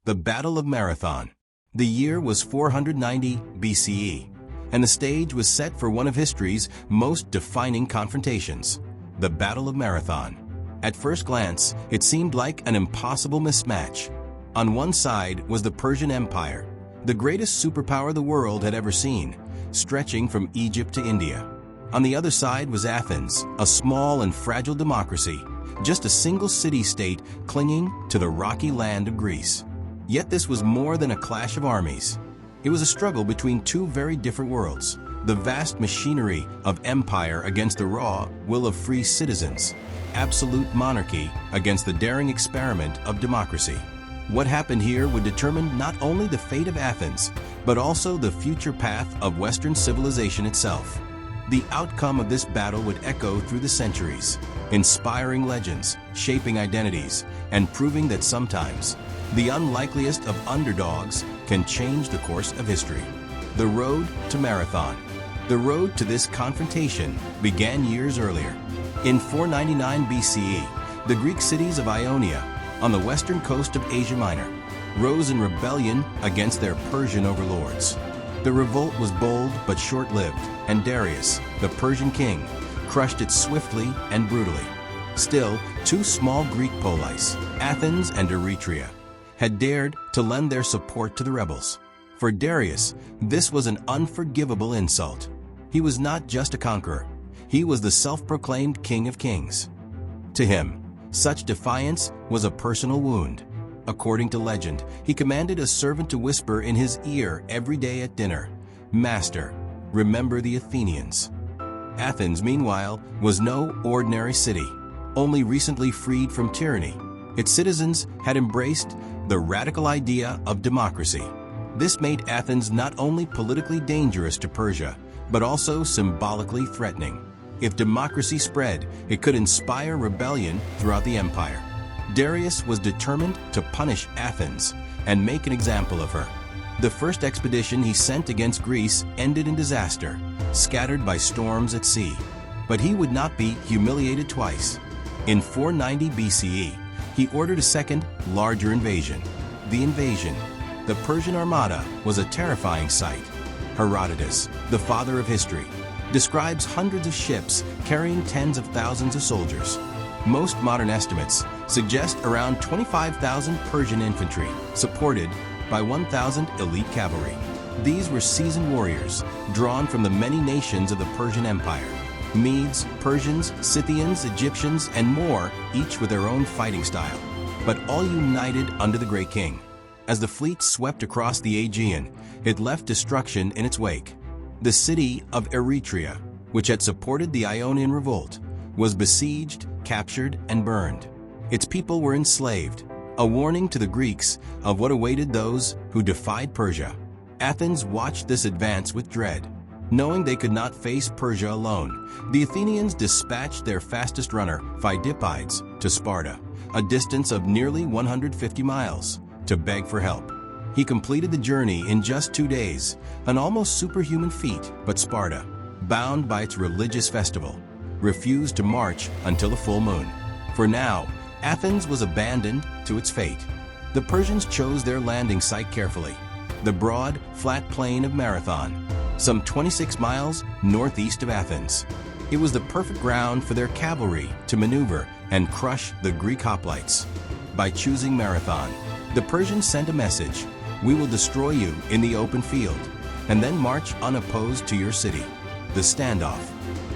the Battle of Marathon. The year was 490 BCE, and the stage was set for one of history's most defining confrontations, the Battle of Marathon. At first glance, it seemed like an impossible mismatch. On one side was the Persian Empire, the greatest superpower the world had ever seen, stretching from Egypt to India. On the other side was Athens, a small and fragile democracy, just a single city-state clinging to the rocky land of Greece. Yet this was more than a clash of armies. It was a struggle between two very different worlds, the vast machinery of empire against the raw will of free citizens, absolute monarchy against the daring experiment of democracy. What happened here would determine not only the fate of Athens, but also the future path of Western civilization itself. The outcome of this battle would echo through the centuries, inspiring legends, shaping identities, and proving that sometimes the unlikeliest of underdogs can change the course of history. The road to Marathon. The road to this confrontation began years earlier. In 499 BCE, the Greek cities of Ionia, on the western coast of Asia Minor, rose in rebellion against their Persian overlords. The revolt was bold but short-lived, and Darius, the Persian king, crushed it swiftly and brutally. Still, two small Greek polis, Athens and Eretria, had dared to lend their support to the rebels. For Darius, this was an unforgivable insult. He was not just a conqueror, he was the self-proclaimed King of Kings. To him, such defiance was a personal wound. According to legend, he commanded a servant to whisper in his ear every day at dinner, "Master, remember the Athenians." Athens, meanwhile, was no ordinary city, only recently freed from tyranny. Its citizens had embraced the radical idea of democracy. This made Athens not only politically dangerous to Persia, but also symbolically threatening. If democracy spread, it could inspire rebellion throughout the empire. Darius was determined to punish Athens and make an example of her. The first expedition he sent against Greece ended in disaster, scattered by storms at sea. But he would not be humiliated twice. In 490 BCE, he ordered a second, larger invasion. The invasion. The Persian armada was a terrifying sight. Herodotus, the father of history, describes hundreds of ships carrying tens of thousands of soldiers. Most modern estimates suggest around 25,000 Persian infantry, supported by 1,000 elite cavalry. These were seasoned warriors, drawn from the many nations of the Persian Empire. Medes, Persians, Scythians, Egyptians, and more, each with their own fighting style, but all united under the great king. As the fleet swept across the Aegean, it left destruction in its wake. The city of Eretria, which had supported the Ionian revolt, was besieged, captured, and burned. Its people were enslaved, a warning to the Greeks of what awaited those who defied Persia. Athens watched this advance with dread. Knowing they could not face Persia alone, the Athenians dispatched their fastest runner, Phidippides, to Sparta, a distance of nearly 150 miles, to beg for help. He completed the journey in just 2 days, an almost superhuman feat, but Sparta, bound by its religious festival, refused to march until the full moon. For now, Athens was abandoned to its fate. The Persians chose their landing site carefully, the broad, flat plain of Marathon, some 26 miles northeast of Athens. It was the perfect ground for their cavalry to maneuver and crush the Greek hoplites. By choosing Marathon, the Persians sent a message: "We will destroy you in the open field, and then march unopposed to your city." The standoff.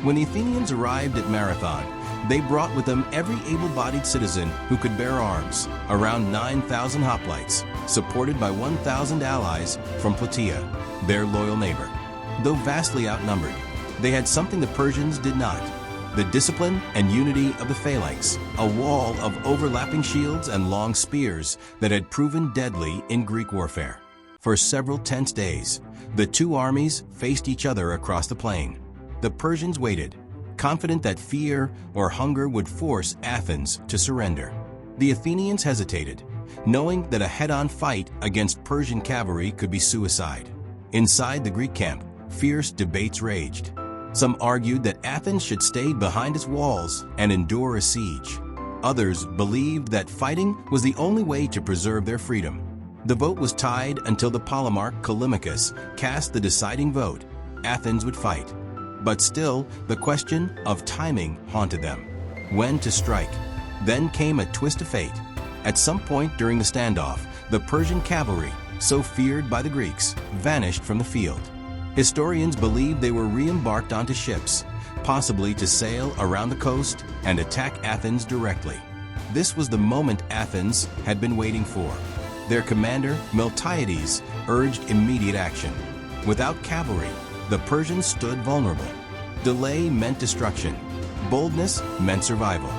When the Athenians arrived at Marathon, they brought with them every able-bodied citizen who could bear arms, around 9,000 hoplites, supported by 1,000 allies from Plataea, their loyal neighbor. Though vastly outnumbered, they had something the Persians did not: the discipline and unity of the phalanx, a wall of overlapping shields and long spears that had proven deadly in Greek warfare. For several tense days, the two armies faced each other across the plain. The Persians waited, confident that fear or hunger would force Athens to surrender. The Athenians hesitated, knowing that a head-on fight against Persian cavalry could be suicide. Inside the Greek camp, fierce debates raged. Some argued that Athens should stay behind its walls and endure a siege. Others believed that fighting was the only way to preserve their freedom. The vote was tied until the polemarch Callimachus cast the deciding vote. Athens would fight. But still, the question of timing haunted them. When to strike? Then came a twist of fate. At some point during the standoff, the Persian cavalry, so feared by the Greeks, vanished from the field. Historians believe they were re-embarked onto ships, possibly to sail around the coast and attack Athens directly. This was the moment Athens had been waiting for. Their commander, Miltiades, urged immediate action. Without cavalry, the Persians stood vulnerable. Delay meant destruction. Boldness meant survival.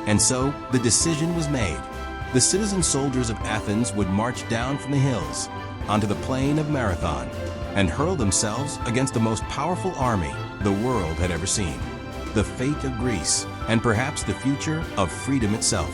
And so, the decision was made. The citizen soldiers of Athens would march down from the hills onto the plain of Marathon and hurl themselves against the most powerful army the world had ever seen. The fate of Greece, and perhaps the future of freedom itself,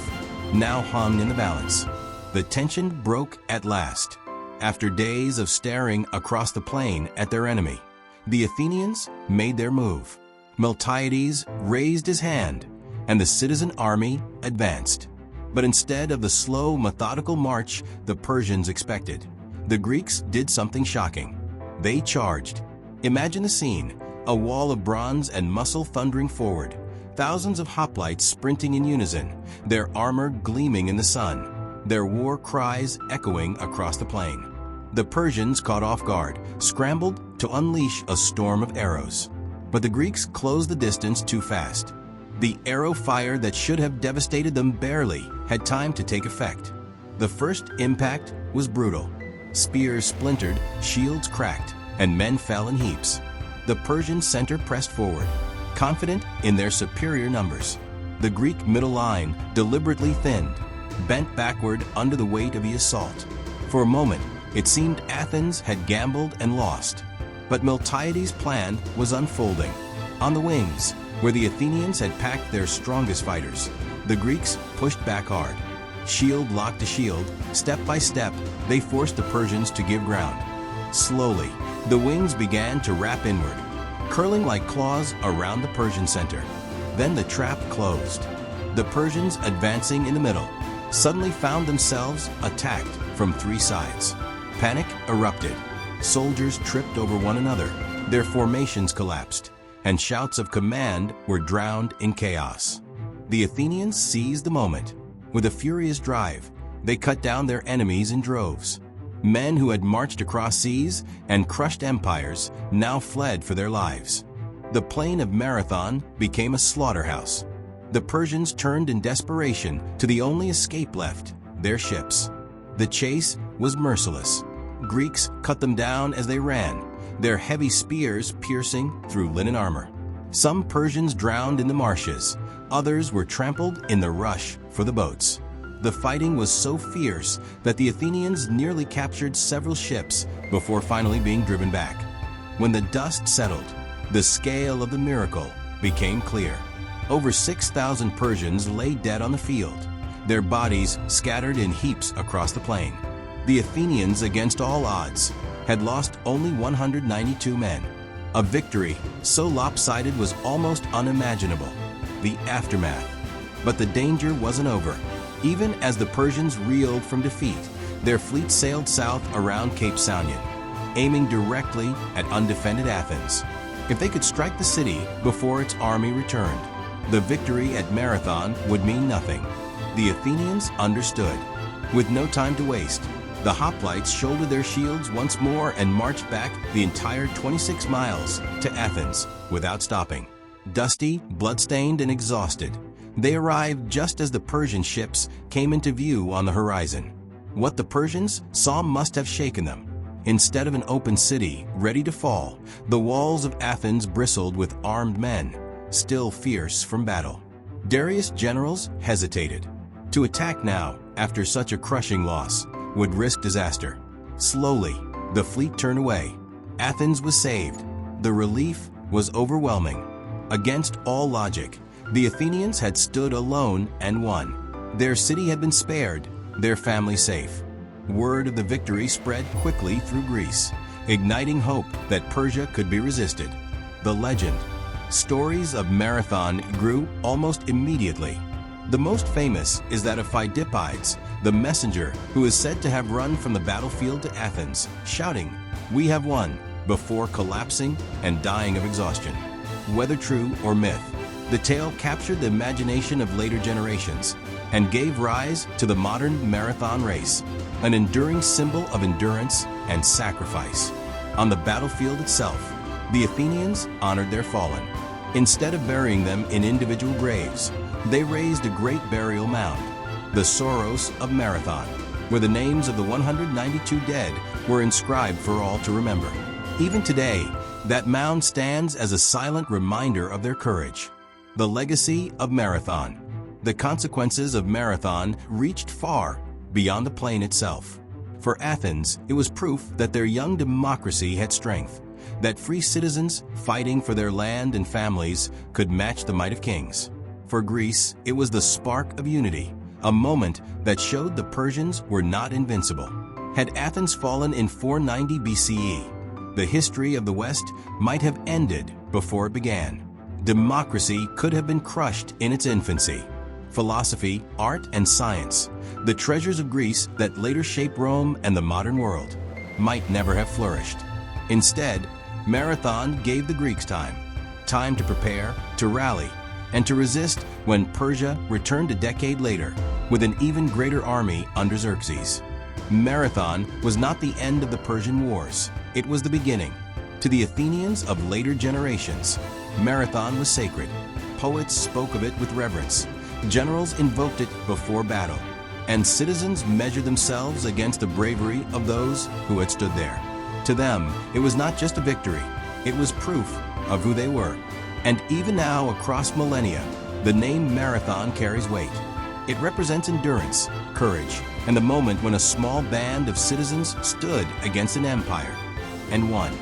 now hung in the balance. The tension broke at last. After days of staring across the plain at their enemy, the Athenians made their move. Miltiades raised his hand, and the citizen army advanced. But instead of the slow, methodical march the Persians expected, the Greeks did something shocking. They charged. Imagine the scene, a wall of bronze and muscle thundering forward, thousands of hoplites sprinting in unison, their armor gleaming in the sun, their war cries echoing across the plain. The Persians, caught off guard, scrambled to unleash a storm of arrows. But the Greeks closed the distance too fast. The arrow fire that should have devastated them barely had time to take effect. The first impact was brutal. Spears splintered, shields cracked, and men fell in heaps. The Persian center pressed forward, confident in their superior numbers. The Greek middle line, deliberately thinned, bent backward under the weight of the assault. For a moment, it seemed Athens had gambled and lost. But Miltiades' plan was unfolding. On the wings, where the Athenians had packed their strongest fighters, the Greeks pushed back hard. Shield locked to shield, step by step, they forced the Persians to give ground. Slowly, the wings began to wrap inward, curling like claws around the Persian center. Then the trap closed. The Persians, advancing in the middle, suddenly found themselves attacked from three sides. Panic erupted. Soldiers tripped over one another, their formations collapsed, and shouts of command were drowned in chaos. The Athenians seized the moment. With a furious drive, they cut down their enemies in droves. Men who had marched across seas and crushed empires now fled for their lives. The plain of Marathon became a slaughterhouse. The Persians turned in desperation to the only escape left, their ships. The chase was merciless. Greeks cut them down as they ran, their heavy spears piercing through linen armor. Some Persians drowned in the marshes, others were trampled in the rush for the boats. The fighting was so fierce that the Athenians nearly captured several ships before finally being driven back. When the dust settled, the scale of the miracle became clear. Over 6,000 Persians lay dead on the field, their bodies scattered in heaps across the plain. The Athenians, against all odds, had lost only 192 men. A victory so lopsided was almost unimaginable. The aftermath. But the danger wasn't over. Even as the Persians reeled from defeat, their fleet sailed south around Cape Saunian, aiming directly at undefended Athens. If they could strike the city before its army returned, the victory at Marathon would mean nothing. The Athenians understood. With no time to waste, the hoplites shouldered their shields once more and marched back the entire 26 miles to Athens without stopping. Dusty, bloodstained, and exhausted, they arrived just as the Persian ships came into view on the horizon. What the Persians saw must have shaken them. Instead of an open city ready to fall, the walls of Athens bristled with armed men, still fierce from battle. Darius' generals hesitated. To attack now, after such a crushing loss, would risk disaster. Slowly, the fleet turned away. Athens was saved. The relief was overwhelming. Against all logic, the Athenians had stood alone and won. Their city had been spared, their family safe. Word of the victory spread quickly through Greece, igniting hope that Persia could be resisted. The legend, stories of Marathon grew almost immediately. The most famous is that of Phidippides, the messenger who is said to have run from the battlefield to Athens, shouting, "We have won," before collapsing and dying of exhaustion. Whether true or myth, the tale captured the imagination of later generations and gave rise to the modern marathon race, an enduring symbol of endurance and sacrifice. On the battlefield itself, the Athenians honored their fallen. Instead of burying them in individual graves, they raised a great burial mound, the Soros of Marathon, where the names of the 192 dead were inscribed for all to remember. Even today, that mound stands as a silent reminder of their courage. The legacy of Marathon. The consequences of Marathon reached far beyond the plain itself. For Athens, it was proof that their young democracy had strength, that free citizens fighting for their land and families could match the might of kings. For Greece, it was the spark of unity, a moment that showed the Persians were not invincible. Had Athens fallen in 490 BCE, the history of the West might have ended before it began. Democracy could have been crushed in its infancy. Philosophy, art, and science, the treasures of Greece that later shaped Rome and the modern world, might never have flourished. Instead, Marathon gave the Greeks time to prepare, to rally, and to resist when Persia returned a decade later with an even greater army under Xerxes. Marathon was not the end of the Persian Wars, it was the beginning. To the Athenians of later generations, Marathon was sacred. Poets spoke of it with reverence, generals invoked it before battle, and citizens measured themselves against the bravery of those who had stood there. To them, it was not just a victory, it was proof of who they were. And even now, across millennia, the name Marathon carries weight. It represents endurance, courage, and the moment when a small band of citizens stood against an empire and won.